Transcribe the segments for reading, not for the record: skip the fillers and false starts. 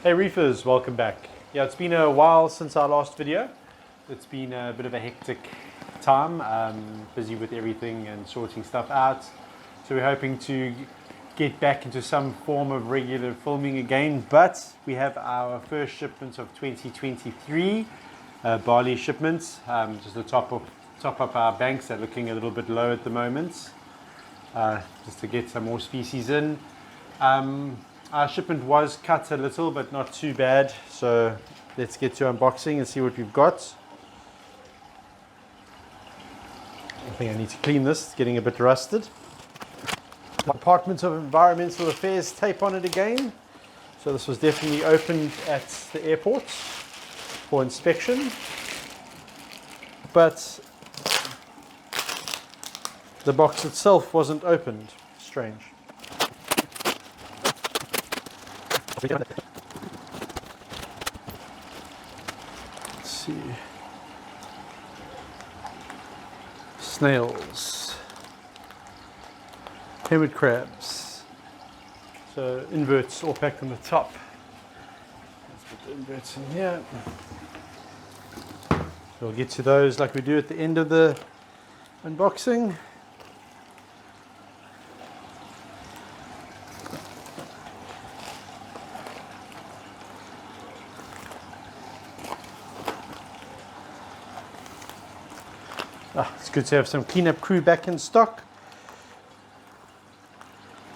Hey Reefers, welcome back. Yeah, it's been a while since our last video. It's been a bit of a hectic time, busy with everything and sorting stuff out. So we're hoping to get back into some form of regular filming again, but we have our first shipment of 2023, barley shipments, just to top up our banks. They're looking a little bit low at the moment, just to get some more species in. Our shipment was cut a little, but not too bad. So let's get to unboxing and see what we've got. I think I need to clean this, it's getting a bit rusted. Department of Environmental Affairs tape on it again. So this was definitely opened at the airport for inspection. But the box itself wasn't opened. Strange. Let's see. Snails. Hermit crabs. So inverts all packed on the top. Let's put the inverts in here. So we'll get to those like we do at the end of the unboxing. It's good to have some cleanup crew back in stock.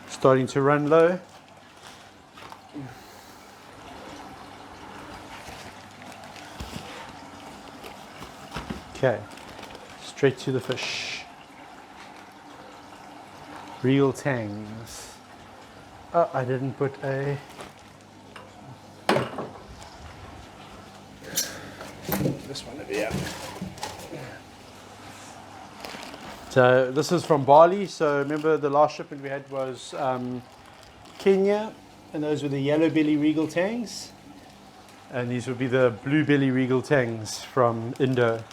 Starting to run low. Okay, straight to the fish. Real tangs. Oh, I didn't put a... This one over here. So this is from Bali. So remember the last shipment we had was Kenya, and those were the yellow belly regal tangs, and these would be the blue belly regal tangs from Indo.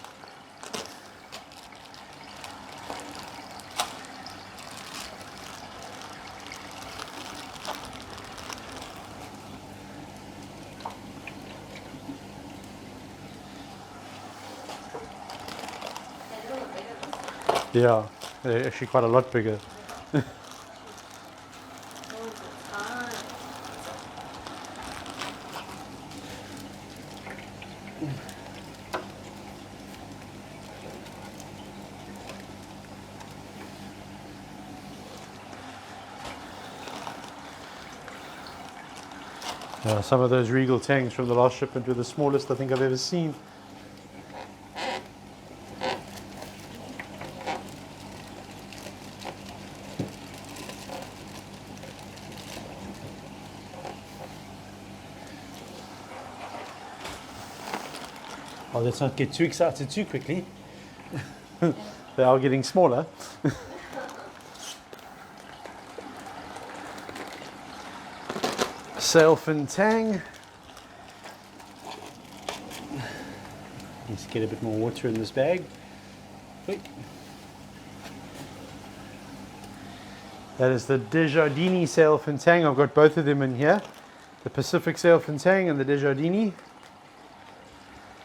Yeah, they're actually quite a lot bigger. Some of those regal tangs from the last shipment were the smallest I think I've ever seen. Oh, let's not get too excited too quickly. They are getting smaller. Sailfin tang. Let's get a bit more water in this bag. Quick. That is the Desjardini sailfin tang. I've got both of them in here. The Pacific sailfin tang and the Desjardini.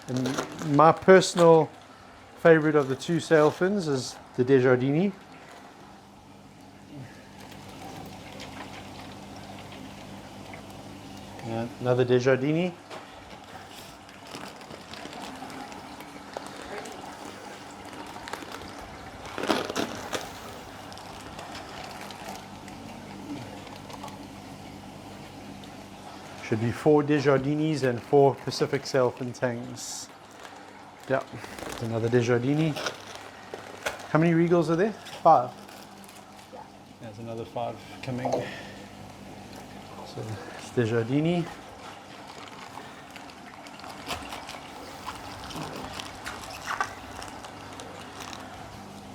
And my personal favorite of the two sailfins is the Desjardini. Another Desjardini. Should be 4 Desjardinis and 4 Pacific sailfin tangs. Yeah, another Desjardini. How many regals are there? 5. Yeah. There's another 5 coming. So it's Desjardini.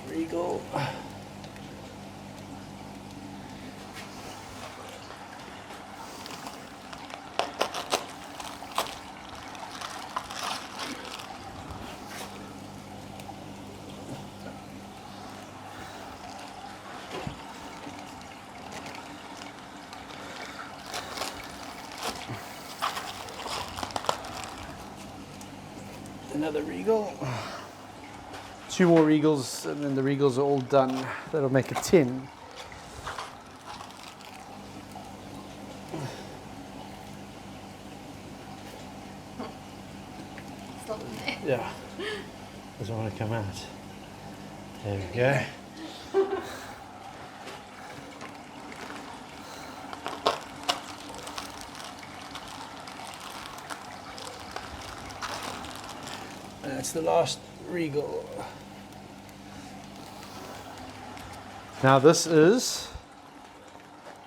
Regal. Another regal. 2 more regals, and then the regals are all done. That'll make a 10. Yeah, doesn't want to come out. There we go. That's the last regal. Now this is,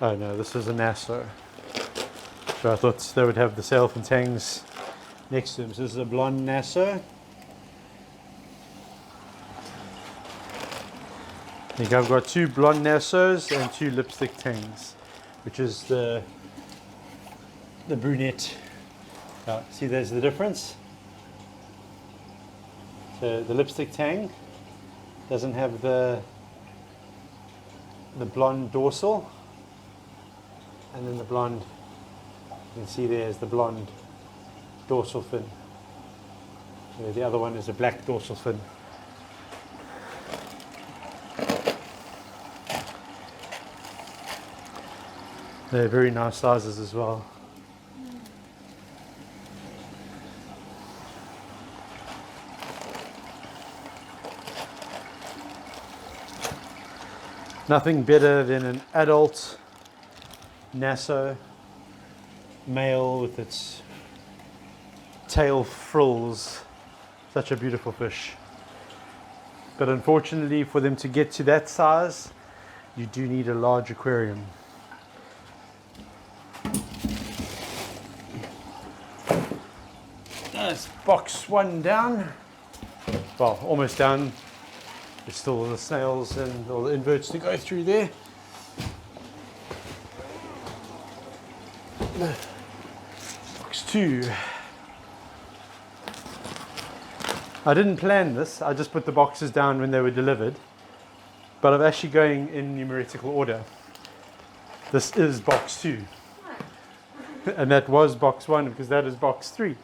oh no, this is a Nassau. So I thought they would have the sailfin tangs next to them. So this is a blonde Nassau. I think I've got 2 blonde Nassau's and 2 lipstick tangs, which is the brunette. See, there's the difference. So the lipstick tang doesn't have the blonde dorsal, and then the blonde, you can see there's the blonde dorsal fin. The other one is a black dorsal fin. They're very nice sizes as well. Nothing better than an adult Nassau male with its tail frills. Such a beautiful fish. But unfortunately, for them to get to that size, you do need a large aquarium. That's box 1 down. Well, almost down. There's still all the snails and all the inverts to go through there. Box 2. I didn't plan this, I just put the boxes down when they were delivered. But I'm actually going in numerical order. This is box 2. And that was box 1 because that is box 3.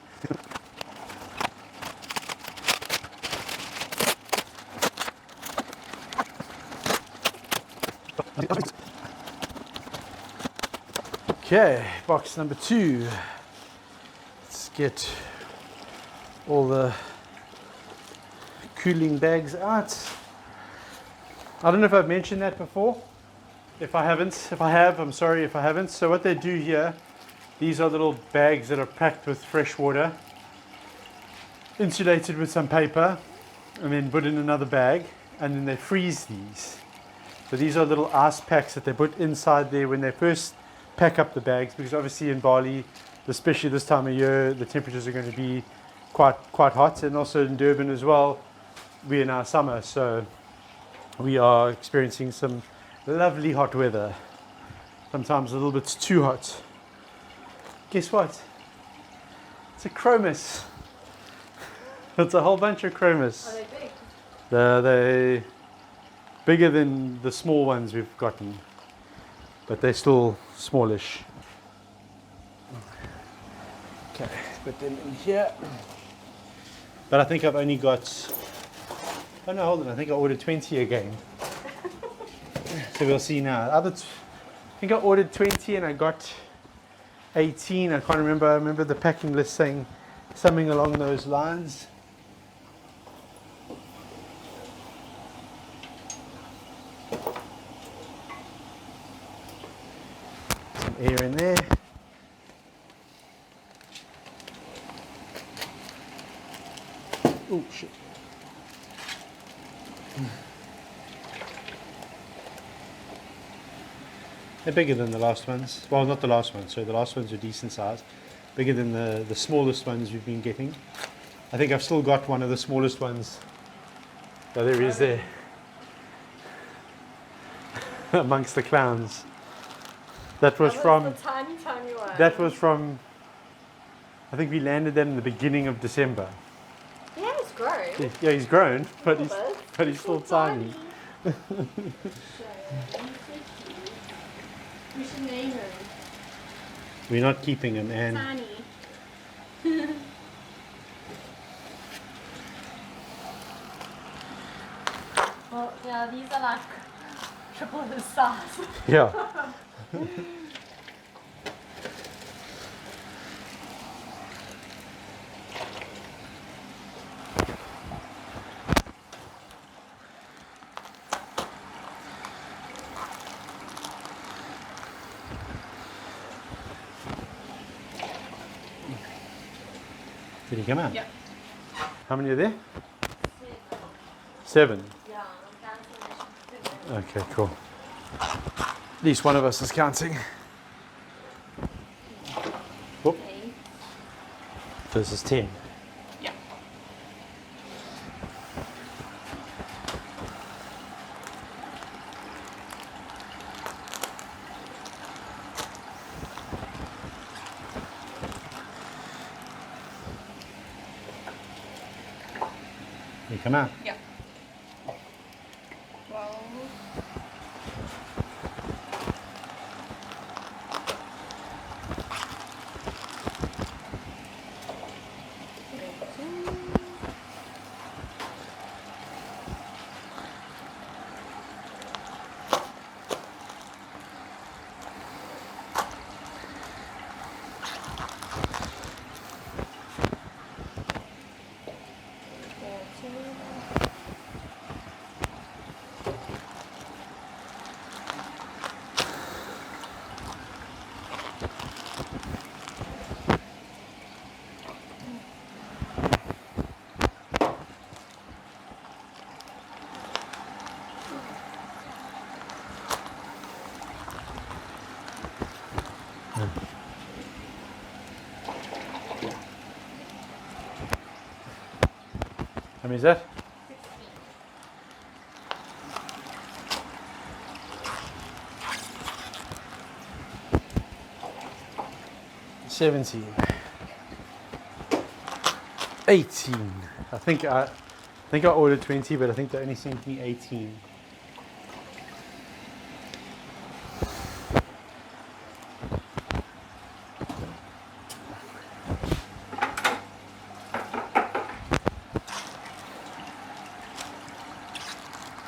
Okay, box number 2. Let's get all the cooling bags out. I don't know if I've mentioned that before. If I have, I'm sorry if I haven't. So what they do here, these are little bags that are packed with fresh water, insulated with some paper, and then put in another bag, and then they freeze these. So these are little ice packs that they put inside there when they first pack up the bags, because obviously in Bali, especially this time of year, the temperatures are going to be quite hot, and also in Durban as well, we're in our summer, so we are experiencing some lovely hot weather, sometimes a little bit too hot. Guess what? It's a chromis. It's a whole bunch of chromis. Are they big? They're bigger than the small ones we've gotten, but they're still smallish. Okay, put them in here. But I think I've only got, oh no, hold on, I think I ordered 20 again. So we'll see now. I think I ordered 20 and I got 18. I can't remember. I remember the packing list saying something along those lines. Some air in there. Oh shit. They're bigger than the last ones. Well, not the last ones. So the last ones are decent size. Bigger than the smallest ones we've been getting. I think I've still got one of the smallest ones. Oh, there he is there. Amongst the clowns. That was from... the tiny, tiny one. That was from... I think we landed that in the beginning of December. Yeah, he's grown. Yeah, he's grown, but he's still tiny. We should name him. We're not keeping him, and Tiny. Yeah, these are like triple his size. Yeah. Did he come out? Yeah. How many are there? 7. Yeah, I'm counting. Okay, cool. At least one of us is counting. Whoop. Okay. This is 10. Yeah. You come out. Yeah. 12. 13. How many is that? 17. 18. I think I ordered 20, but I think they only sent me 18.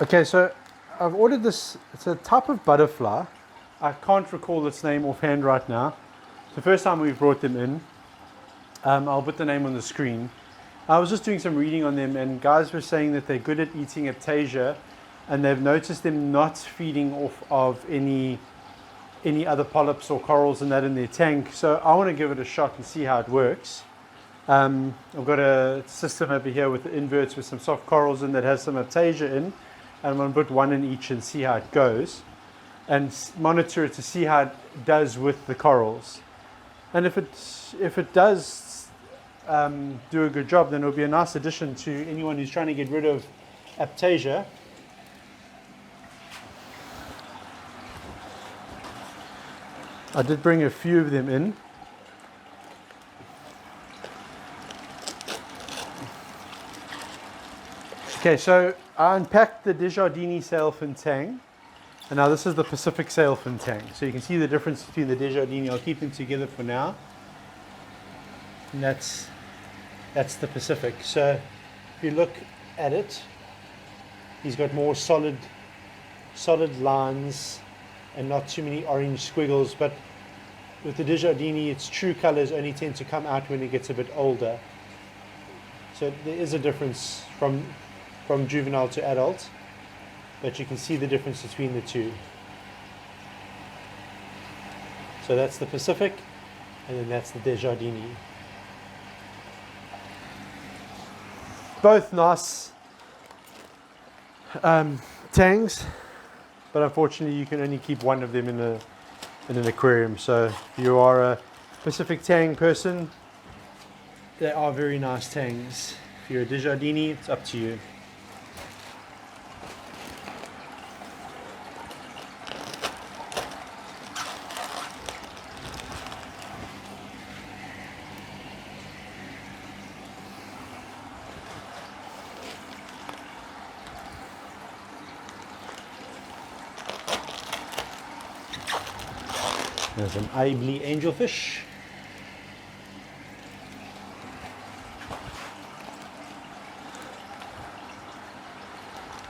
Okay, so I've ordered this. It's a type of butterfly. I can't recall its name offhand right now. It's the first time we've brought them in. I'll put the name on the screen. I was just doing some reading on them, and guys were saying that they're good at eating aiptasia, and they've noticed them not feeding off of any other polyps or corals and that in their tank. So I want to give it a shot and see how it works. I've got a system over here with the inverts with some soft corals in that has some aiptasia in. And I'm going to put one in each and see how it goes and monitor it to see how it does with the corals. And if it does do a good job, then it'll be a nice addition to anyone who's trying to get rid of aiptasia. I did bring a few of them in. Okay, so I unpacked the Desjardins sailfin tang, and now this is the Pacific sailfin tang. So you can see the difference between the Desjardins. I'll keep them together for now. And that's the Pacific. So if you look at it, he's got more solid lines and not too many orange squiggles. But with the Desjardins, its true colors only tend to come out when it gets a bit older. So there is a difference from juvenile to adult, but you can see the difference between the two. So that's the Pacific, and then that's the Desjardins. Both nice tangs, but unfortunately you can only keep one of them in an aquarium. So if you are a Pacific tang person, they are very nice tangs. If you're a Desjardins, it's up to you. There's an Indo angelfish.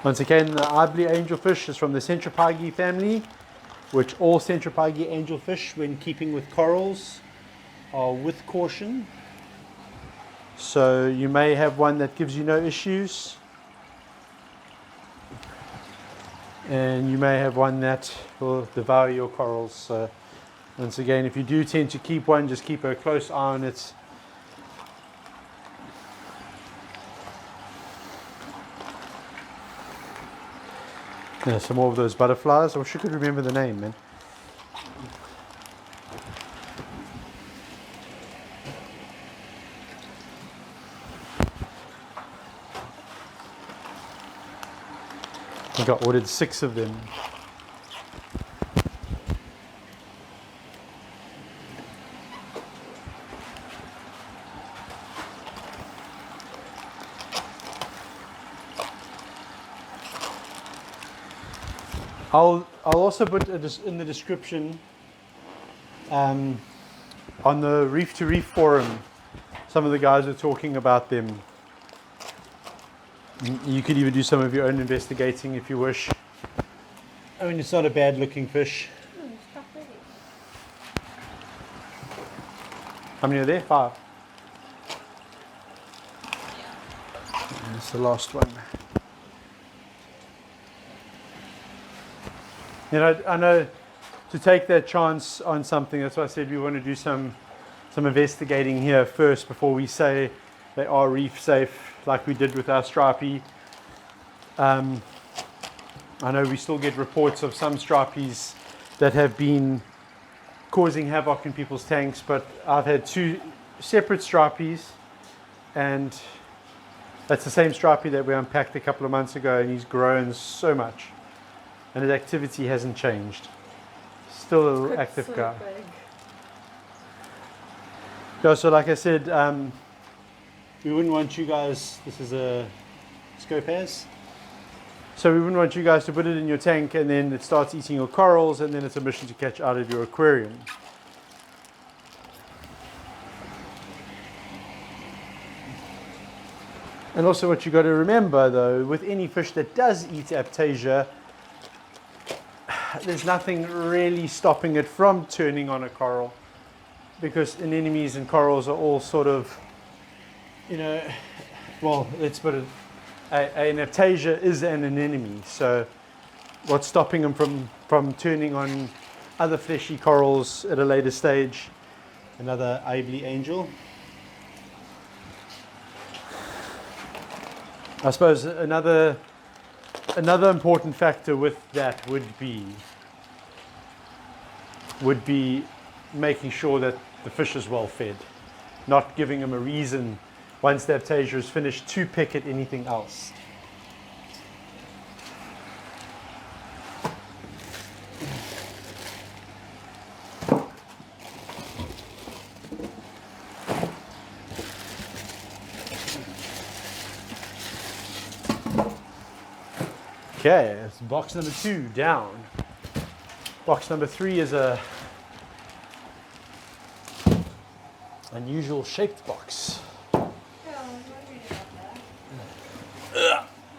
Once again, the ivory angelfish is from the Centropygi family, which all Centropygi angelfish, when keeping with corals, are with caution. So you may have one that gives you no issues, and you may have one that will devour your corals. So once again, if you do tend to keep one, just keep a close eye on it. Yeah, some more of those butterflies. I wish I could remember the name, man. I think I ordered 6 of them. I'll also put in the description on the Reef to Reef forum. Some of the guys are talking about them. You could even do some of your own investigating if you wish. I mean, it's not a bad looking fish. Stop ready. How many are there? 5. Yeah. And it's the last one. You know, I know to take that chance on something, that's why I said we want to do some investigating here first before we say they are reef safe, like we did with our stripey. I know we still get reports of some stripies that have been causing havoc in people's tanks, but I've had 2 separate stripies, and that's the same stripey that we unpacked a couple of months ago, and he's grown so much. And his activity hasn't changed. Still an active So guy. big. Yeah, so like I said, we wouldn't want you guys, this is a Scopaz. So we wouldn't want you guys to put it in your tank and then it starts eating your corals and then it's a mission to catch out of your aquarium. And also what you got to remember though, with any fish that does eat aiptasia, there's nothing really stopping it from turning on a coral, because anemones and corals are all sort of, you know, well, let's put it, an aiptasia is an anemone. So what's stopping them from turning on other fleshy corals at a later stage? Another ivory angel. I suppose another important factor with that would be making sure that the fish is well fed, not giving them a reason once the aiptasia is finished to pick at anything else. Okay, that's box number 2 down. Box number 3 is a unusual shaped box. Yeah, I was wondering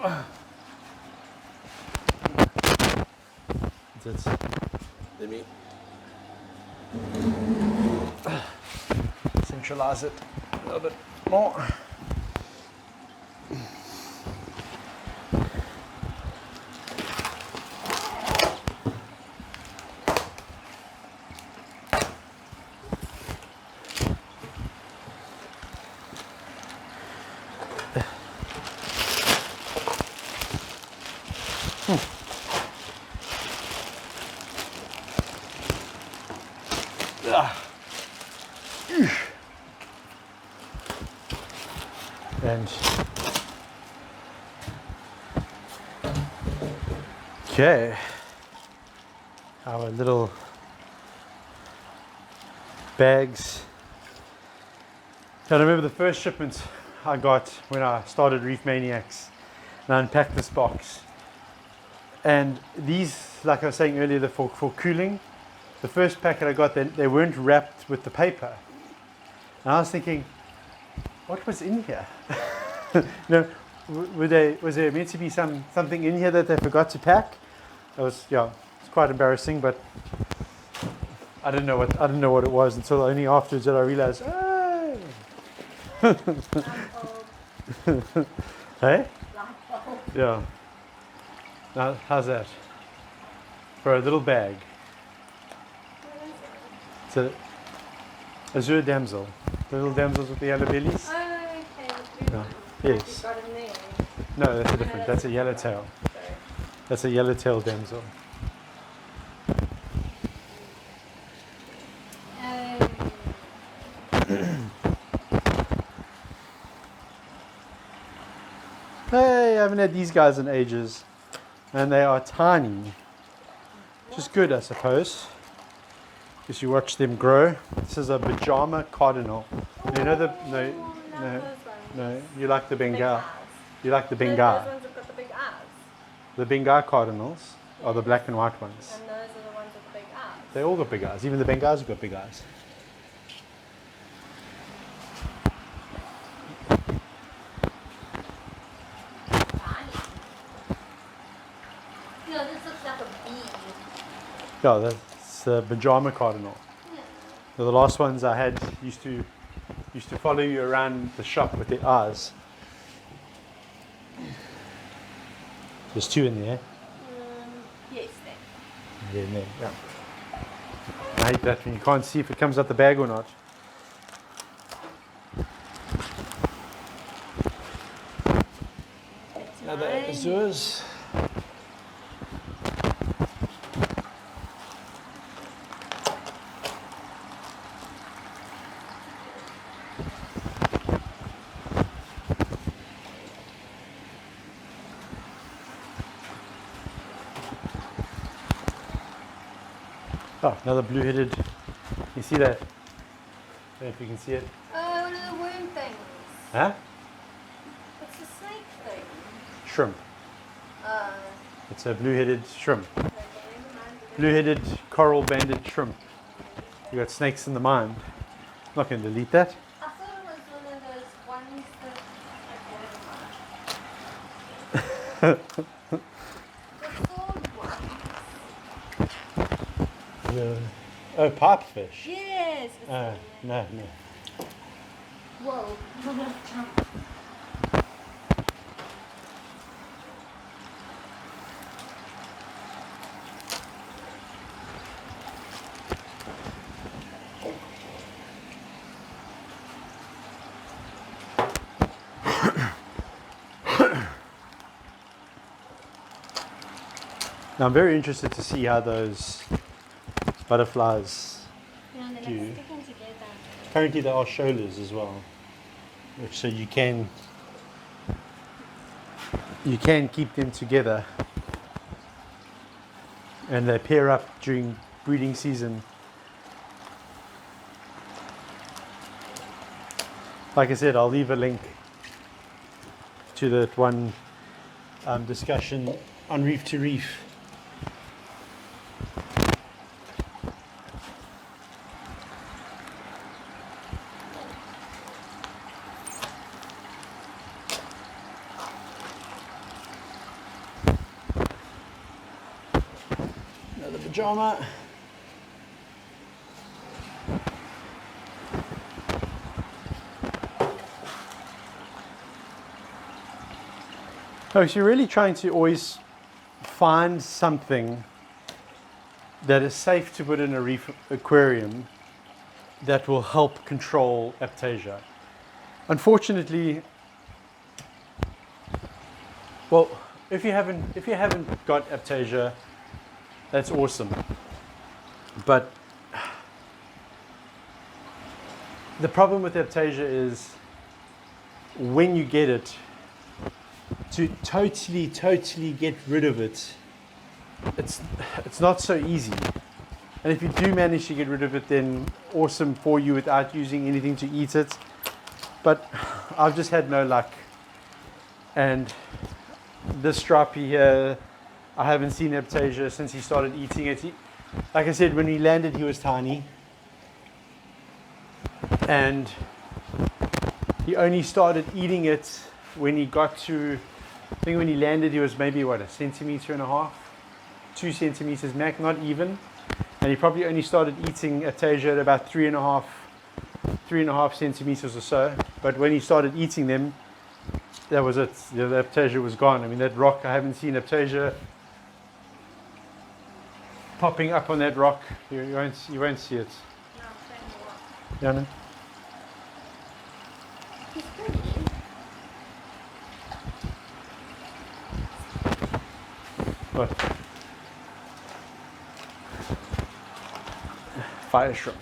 about that. That's, let me centralize it a little bit more. And okay, our little bags. I remember the first shipment I got when I started Reef Maniacs, and I unpacked this box. And these, like I was saying earlier, they're for cooling. The first packet I got, they weren't wrapped with the paper. And I was thinking, what was in here? You know, Was there meant to be something in here that they forgot to pack? It's quite embarrassing, but I didn't know what it was until only afterwards that I realized. Oh. Hey? Yeah. Now, how's that? For a little bag. It's a azure damsel. The little damsels with the yellow bellies. Oh, okay. The blue Yeah. one. Yes. Got in there. No, that's a different. That's a yellowtail. Sorry. That's a yellowtail damsel. Hey, I haven't had these guys in ages, and they are tiny. Which is good, I suppose, because you watch them grow. This is a pajama cardinal. You know no, you like the Bengal. You like the Bengal. Those ones have got the big eyes. The Bengal cardinals are the black and white ones. And those are the ones with the big eyes. They all got big eyes. Even the Bengals have got big eyes. Yeah, this looks like a bee. Yeah, that's the pajama cardinal. Yeah. So the last ones I had used to follow you around the shop with their eyes. There's two in there. Yes, there. Yeah, in there. Yeah. I hate that when you can't see if it comes out the bag or not. It's Another mine. azures. Oh, another blue-headed. You see that? I don't know if you can see it. Oh, one of the worm things. Huh? It's a snake thing. Shrimp. It's a blue-headed shrimp. Okay, never mind. Blue-headed coral-banded shrimp. You got snakes in the mind. I'm not going to delete that. I thought it was one of those ones that. The sword ones. Oh, pipefish. Yes. It's No, no. Whoa. Now I'm very interested to see how those butterflies Yeah, they're like Do. sticking together. Currently there are shoalers as well, which so you can keep them together, and they pair up during breeding season. Like I said, I'll leave a link to that one discussion on Reef to Reef. Another pajama. Oh, so you're really trying to always find something that is safe to put in a reef aquarium that will help control aiptasia. Unfortunately, well, if you haven't got aiptasia, that's awesome. But the problem with aiptasia is when you get it, to totally get rid of it, it's not so easy. And if you do manage to get rid of it, then awesome for you without using anything to eat it. But I've just had no luck. And this stripey here, I haven't seen aiptasia since he started eating it. Like I said, when he landed, he was tiny. And he only started eating it when he got to, I think when he landed, he was maybe what, 1.5 centimeters, 2 centimeters max, not even. And he probably only started eating aiptasia at about 3.5 centimeters or so. But when he started eating them, that was it. The aiptasia was gone. I mean, that rock, I haven't seen aiptasia popping up on that rock. You won't see it. No, I'm trying to walk. Jana? He's pretty. What? Fire shrimp.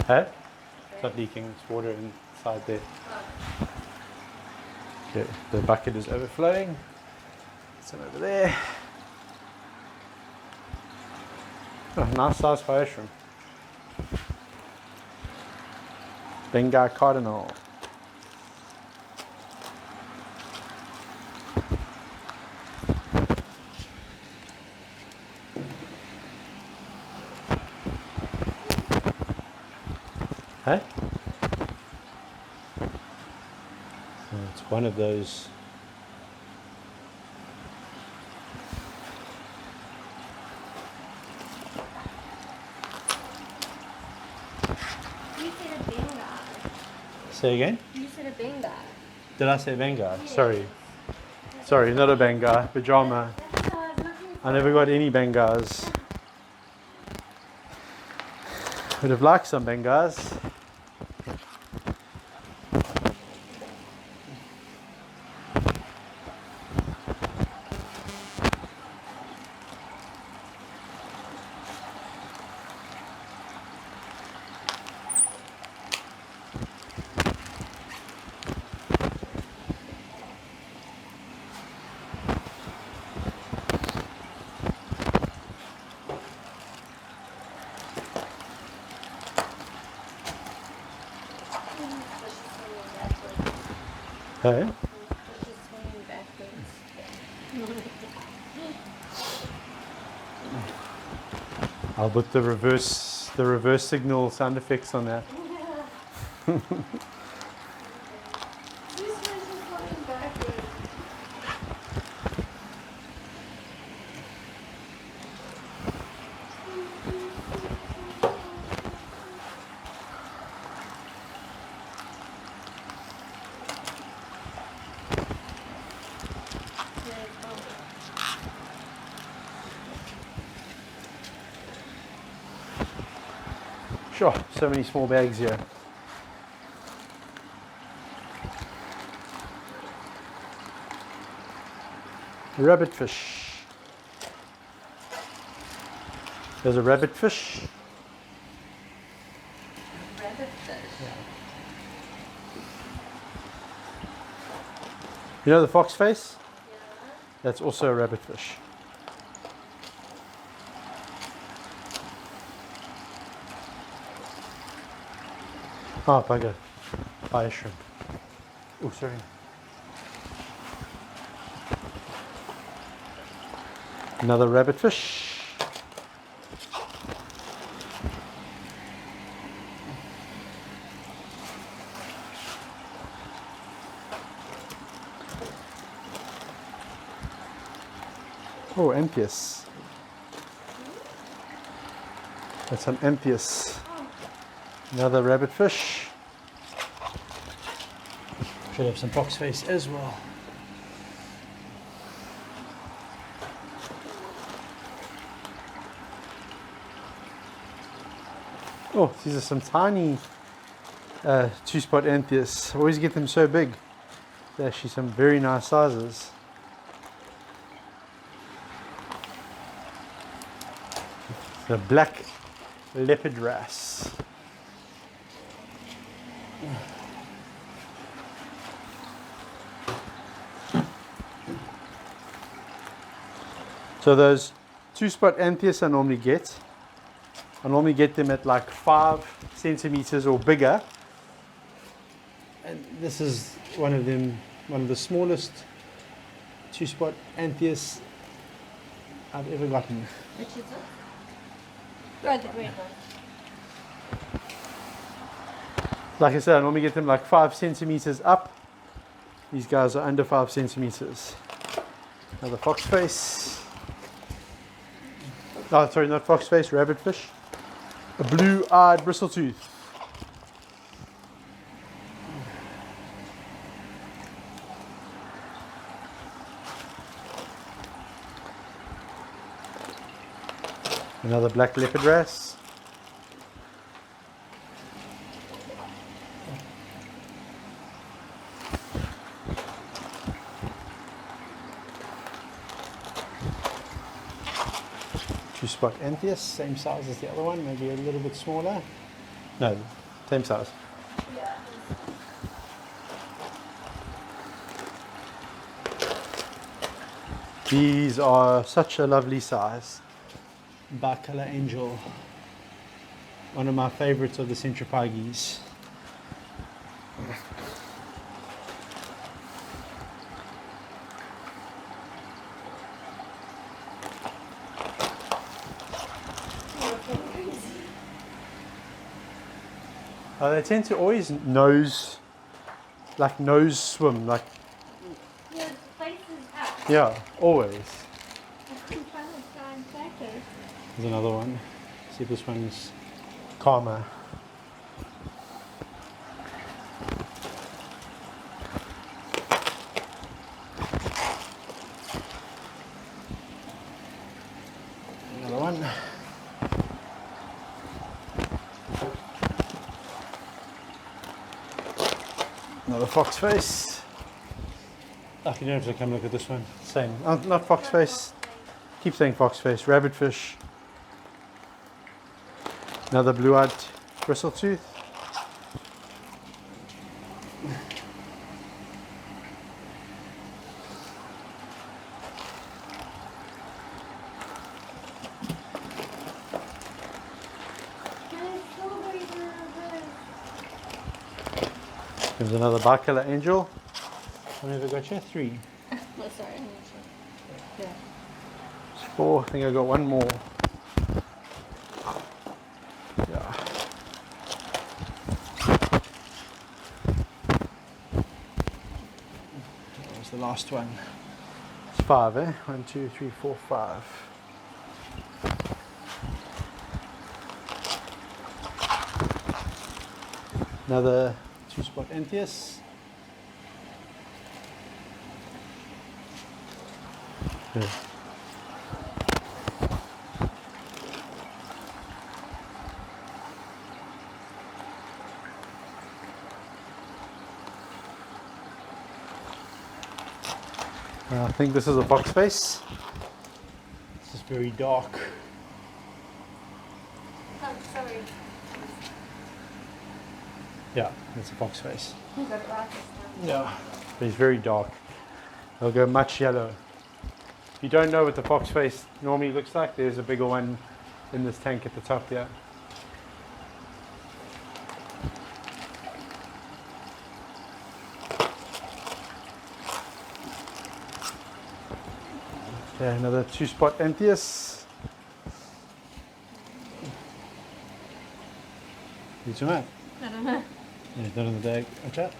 Huh? It's not leaking, it's water inside there. Okay, the bucket is overflowing. Some over there. Oh, nice size fire shrimp. Bengal cardinal. Huh? So it's one of those. You said a Bengal. Say again? You said a Bengal. Did I say Bengal? Sorry. Sorry, not a Bengal. Pajama. That's what I was looking for. I never got any Bengals. Would have liked some Bengals. Hey? I'll put the reverse signal sound effects on that. Sure, so many small bags here. Rabbit fish. There's a rabbit fish. Rabbit fish. You know the fox face? Yeah. That's also a rabbit fish. Oh, bugger. Fire shrimp. Oh, sorry. Another rabbit fish. Oh, Amphius. That's an Amphius. Another rabbit fish. Should have some fox face as well. Oh, these are some tiny two-spot Amphius. I always get them so big. They're actually some very nice sizes. The black leopard wrasse. So those two-spot Amphius I normally get them at like 5 centimeters or bigger. And this is one of them, one of the smallest two-spot Amphius I've ever gotten. Which is it? Oh, the green one. Like I said, I normally get them like 5 centimeters up. These guys are under 5 centimeters. Another fox face. Oh, sorry, not fox face, rabbit fish. A blue-eyed bristletooth. Another black leopard wrasse. Two-spot Antheus, same size as the other one, maybe a little bit smaller. No, same size. Yeah. These are such a lovely size. Bicolor angel. One of my favorites of the centropiges. They tend to always nose swim, like, Yeah, the place is out. yeah, always. I'm trying to find photos. There's another one. See if this one's calmer. Another one. Another fox face. I can have to come look at this one. Same. Not fox face. Keep saying fox face. Rabbit fish. Another blue-eyed bristletooth. There's another bicolor angel. How many have I got here? 3. Oh, sorry, I'm not sure. Yeah. It's 4. I think I got one more. Yeah. That was the last one. It's 5, eh? 1, 2, 3, 4, 5. Another two-spot Antheus. Yeah. I think this is a fox face. It's just very dark. Oh, sorry. Yeah, it's a fox face. You got it right this time. Yeah. But it's very dark. They'll go much yellow. If you don't know what the fox face normally looks like, there's a bigger one in this tank at the top here. Okay, another two-spot Antheus. You too much? I don't know. Yeah, not in the bag. Watch out.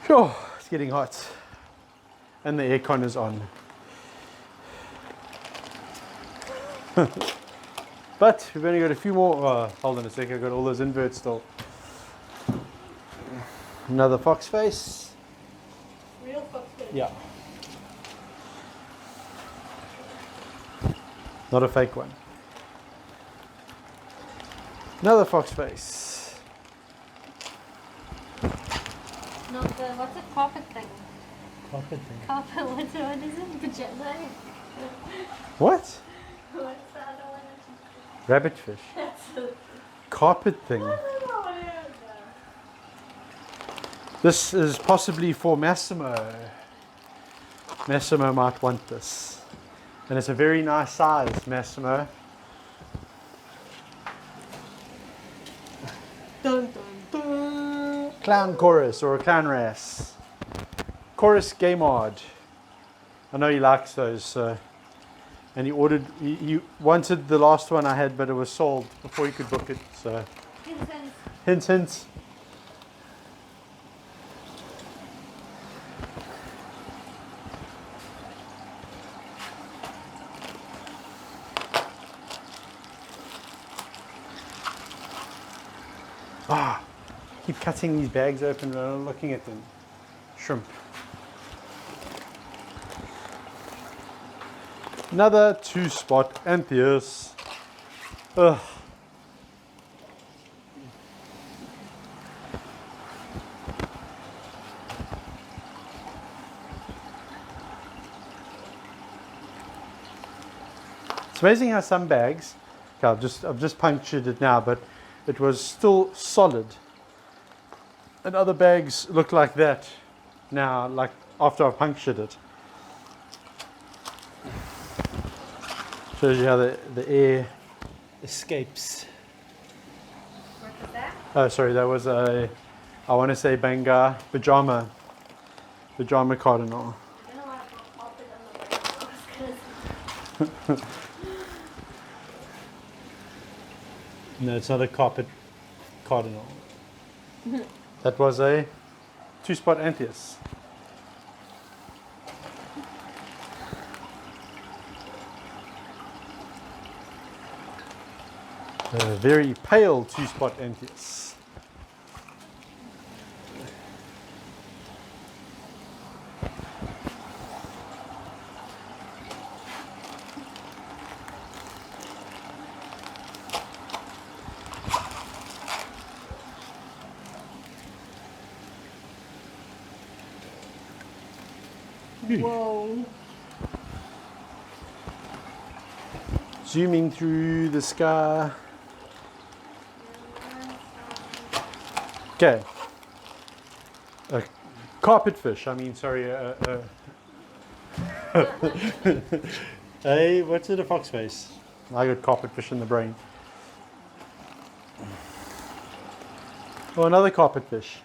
Sure, it's getting hot. And the aircon is on. But we've only got a few more. Oh, hold on a sec, I've got all those inverts still. Another fox face. Real fox face. Yeah. Not a fake one. Another fox face. Not the, what's the carpet thing? Carpet thing. Carpet, what is it? Pajama? What? What's the other one? Rabbit fish. That's it. Carpet thing. I don't know what it is. This is possibly for Massimo. Massimo might want this. And it's a very nice size, Massimo. Dun, dun, dun. clown chorus or a clown wrasse. Chorus Gaymard. I know he likes those. So. And he ordered, he wanted the last one I had, but it was sold before he could book it. So, hint, hint. Ah, keep cutting these bags open and looking at them. Shrimp. Another 2-spot Antheus. Ugh. It's amazing how some bags, okay, I've just punctured it now, but it was still solid. And other bags look like that now, like after I've punctured it. Shows you how the air escapes. What was that? Oh, sorry, that was I want to say Benga pajama cardinal. I don't know why I popped it on the way. No, it's not a carpet cardinal. That was a 2-spot Antheus. A very pale 2-spot Antheus. Whoa. Zooming through the sky. Okay. A carpet fish. I mean, sorry. Hey, what's it? A fox face. I got carpet fish in the brain. Oh, another carpet fish.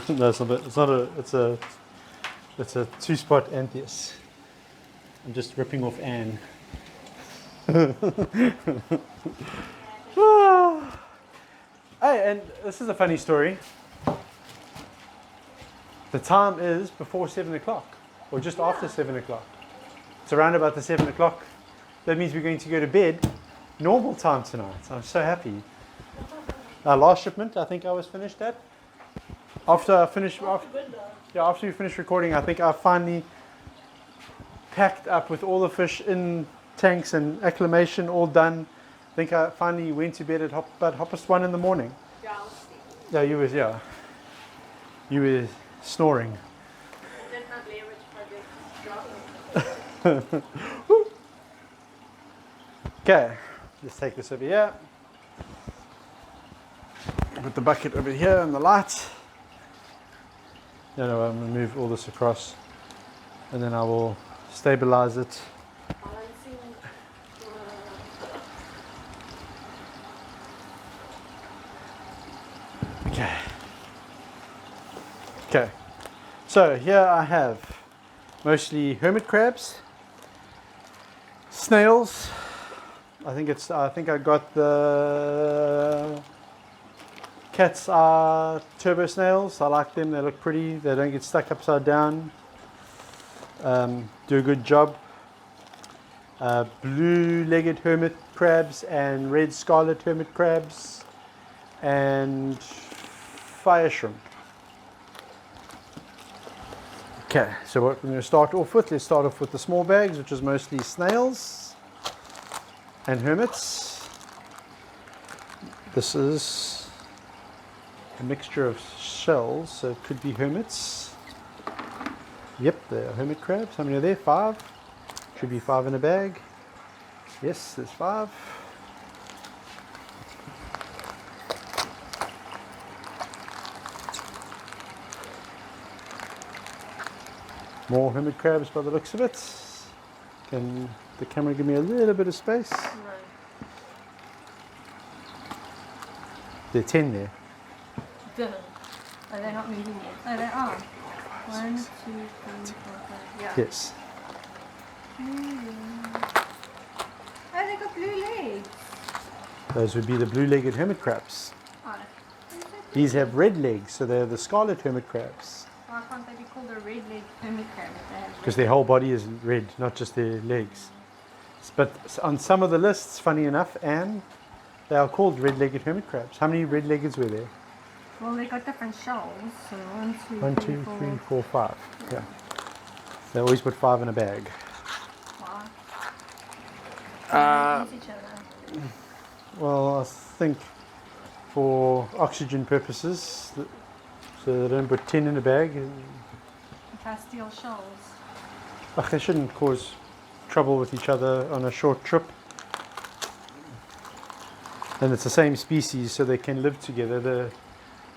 No, it's not. It's not a. It's a 2-spot Antheus. I'm just ripping off Anne. Hey, and this is a funny story. The time is before 7 o'clock, or just after 7 o'clock. It's around about the 7 o'clock. That means we're going to go to bed normal time tonight. I'm so happy. Our last shipment, I think I was finished at. After we finished recording, I think I finally packed up with all the fish in tanks and acclimation all done. I think I finally went to bed at about 1:30 in the morning. Yeah, I was sleeping. Yeah, you were snoring. I did not leverage project dropping. Okay, let's take this over here. Put the bucket over here and the light. No, I'm going to move all this across and then I will stabilize it. Okay, so here I have mostly hermit crabs, snails. I think I got the cat's eye turbo snails. I like them. They look pretty. They don't get stuck upside down. Do a good job. Blue-legged hermit crabs and red scarlet hermit crabs and fire shrimp. Okay, so what we're going to start off with, let's start off with the small bags, which is mostly snails and hermits. This is a mixture of shells, so it could be hermits. Yep, there are hermit crabs. How many are there? 5. Should be 5 in a bag. Yes, there's 5. More hermit crabs by the looks of it. Can the camera give me a little bit of space? There are 10 there. Duh. Are they not moving yet? Oh, they are. 1, 2, 3, 4, 5. Yeah. Yes. Oh, they got blue legs. Those would be the blue-legged hermit crabs. Oh, These have red legs, so they're the scarlet hermit crabs. why can't they be called a red-legged hermit crab if they have Because red their whole body is red, not just their legs. But on some of the lists, funny enough, Anne, they are called red-legged hermit crabs. How many red-leggeds were there? Well, they got different shells. So 1, 2, 1, 2, 3, 4, 5. Yeah. They always put 5 in a bag. Why? They use each other. Well, I think for oxygen purposes, so they don't put 10 in a bag. If I steal shells. Ach, they shouldn't cause trouble with each other on a short trip. And it's the same species, so they can live together.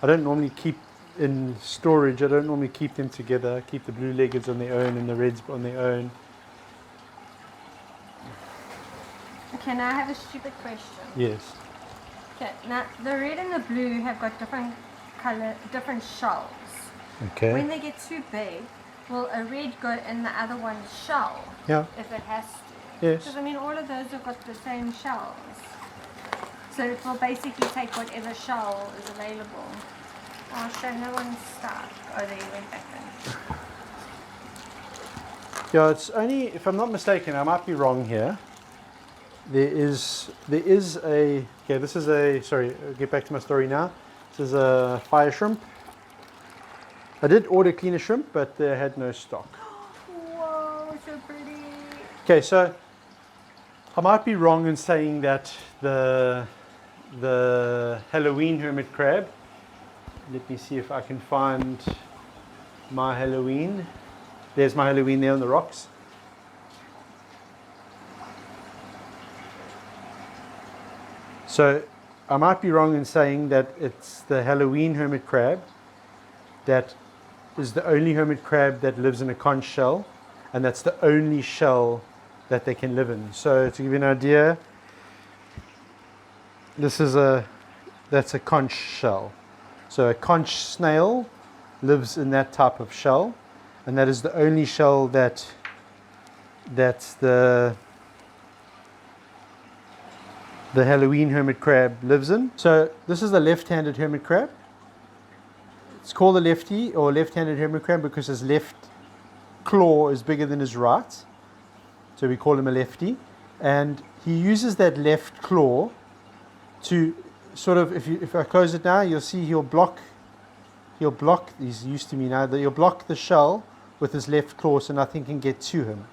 I don't normally keep in storage, I don't normally keep them together. I keep the blue-leggeds on their own and the reds on their own. Okay, now I have a stupid question. Yes. Okay, now the red and the blue have got different color, different shells. Okay. When they get too big, will a red go in the other one's shell? Yeah. If it has to. Yes. Because I mean, all of those have got the same shells. So it will basically take whatever shell is available. Oh, so no one's stuck. Oh, there you went back in. Yeah, it's only, if I'm not mistaken, I might be wrong here. There is a, okay, this is a, sorry, I'll get back to my story now. This is a fire shrimp. I did order cleaner shrimp, but they had no stock. Whoa, so pretty. Okay, so I might be wrong in saying that the Halloween hermit crab, let me see if I can find my Halloween. There's my Halloween there on the rocks. So I might be wrong in saying that it's the Halloween hermit crab that is the only hermit crab that lives in a conch shell, and that's the only shell that they can live in. So to give you an idea, that's a conch shell. So a conch snail lives in that type of shell, and that is the only shell that's the Halloween hermit crab lives in. So this is the left-handed hermit crab. It's called a lefty or left-handed hermit crab because his left claw is bigger than his right. So we call him a lefty. And he uses that left claw to sort of, if I close it now, you'll see he'll block, he's used to me now, that he'll block the shell with his left claw so nothing can get to him.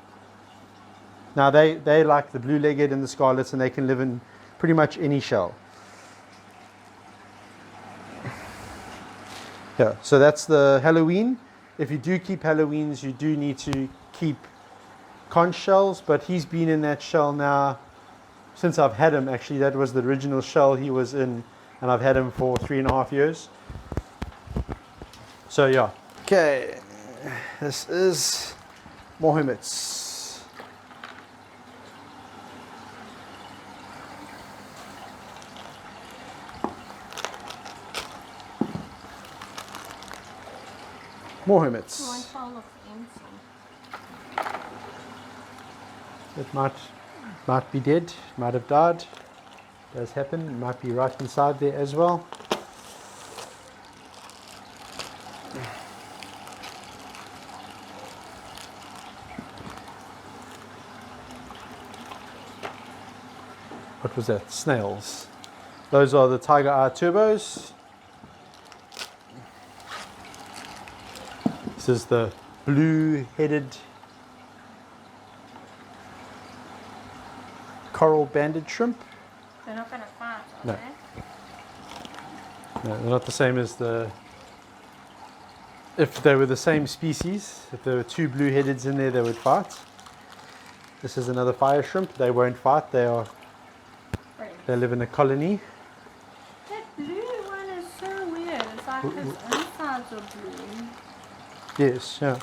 Now they like the blue-legged and the scarlets, and they can live in pretty much any shell. Yeah, so that's the Halloween. If you do keep Halloweens, you do need to keep conch shells, but he's been in that shell now since I've had him. Actually, that was the original shell he was in, and I've had him for 3.5 years. So yeah. Okay, this is more hermits. More hermits. One shell looks empty. It might be dead, might have died. Does happen. It might be right inside there as well. What was that? Snails. Those are the tiger eye turbos. This is the blue-headed coral banded shrimp. They're not going to fight, are No. they? No, they're not the same as the... If they were the same species, if there were two blue-headeds in there, they would fight. This is another fire shrimp. They won't fight. They live in a colony. That blue one is so weird. It's like his insides are blue. Yes, yeah.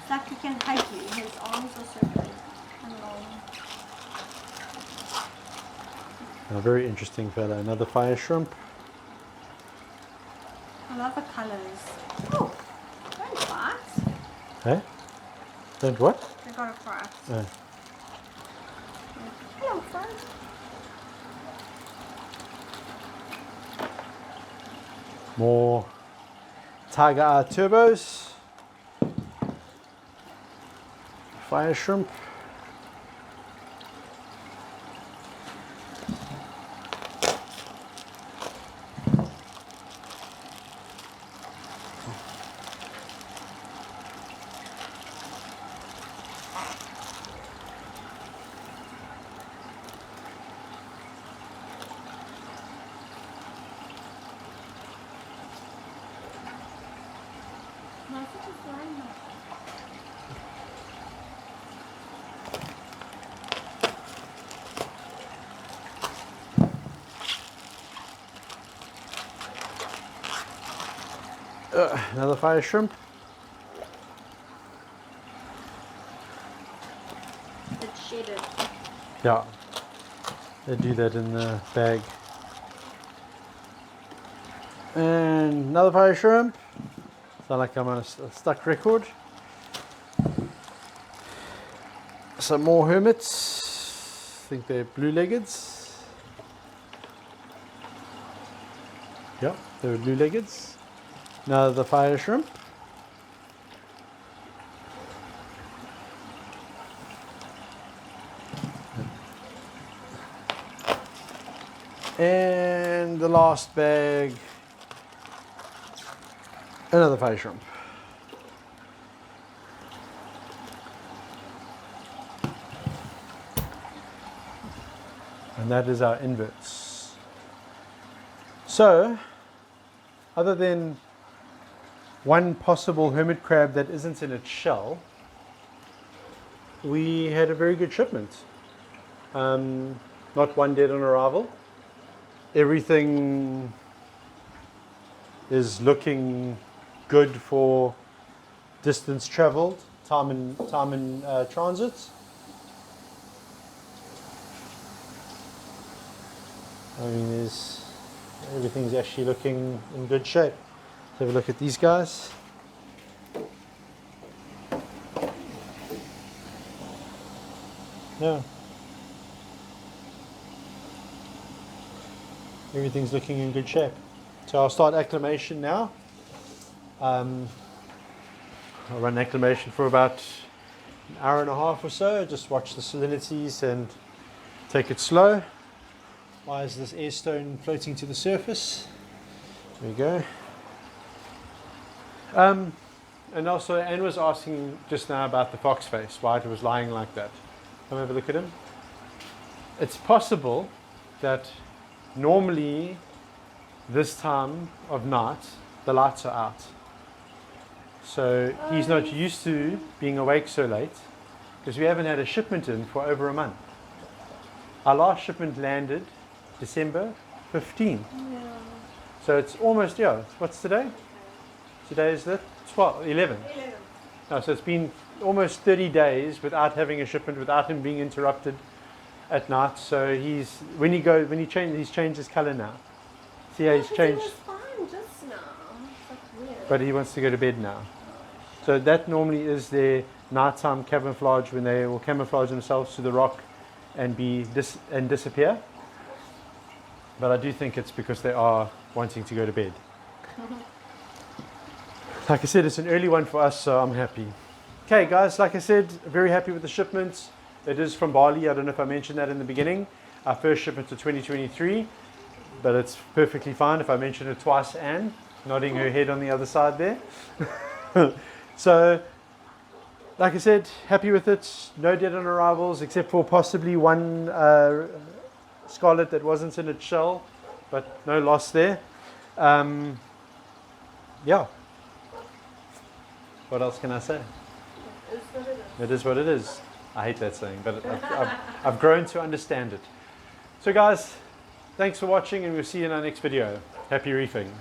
It's like he can hug you. His arms are so big and long. A very interesting fella. Another fire shrimp. I love the colours. Oh, don't fight. Hey? Don't what? They got a fight. Oh. Hello, friend. More tiger eye turbos. Fire shrimp. No, it's just lying there. Another fire shrimp. It's shaded. Yeah, they do that in the bag. And another fire shrimp. Sound like I'm on a stuck record. Some more hermits. I think they're blue-leggeds. Yeah, they're blue-leggeds. Another fire shrimp. And the last bag, another fire shrimp. And that is our inverts. So, other than one possible hermit crab that isn't in its shell, we had a very good shipment. Not one dead on arrival. Everything is looking good for distance traveled, time in transit. I mean, everything's actually looking in good shape. Let's have a look at these guys. Yeah. Everything's looking in good shape. So I'll start acclimation now. I'll run acclimation for about an hour and a half or so. Just watch the salinities and take it slow. Why is this air stone floating to the surface? There we go. And also Anne was asking just now about the fox face, why it was lying like that. Come have a look at him. It's possible that normally this time of night the lights are out. So he's not used to being awake so late because we haven't had a shipment in for over a month. Our last shipment landed December 15. Yeah. So it's almost, yeah, what's today? Today is the 11. 11. No, so it's been almost 30 days without having a shipment, without him being interrupted at night. So he's changed his color now. See how he's changed? He was fine just now. That's weird. But he wants to go to bed now. So that normally is their nighttime camouflage when they will camouflage themselves to the rock and disappear. But I do think it's because they are wanting to go to bed. Like I said, it's an early one for us, so I'm happy. Okay, guys, like I said, very happy with the shipment. It is from Bali. I don't know if I mentioned that in the beginning. Our first shipment to 2023, but it's perfectly fine if I mention it twice. Anne, nodding her head on the other side there. So, like I said, happy with it. No dead on arrivals, except for possibly one scarlet that wasn't in its shell, but no loss there. Yeah. What else can I say? It is what it is. I hate that saying, but I've grown to understand it. So guys, thanks for watching and we'll see you in our next video. Happy reefing.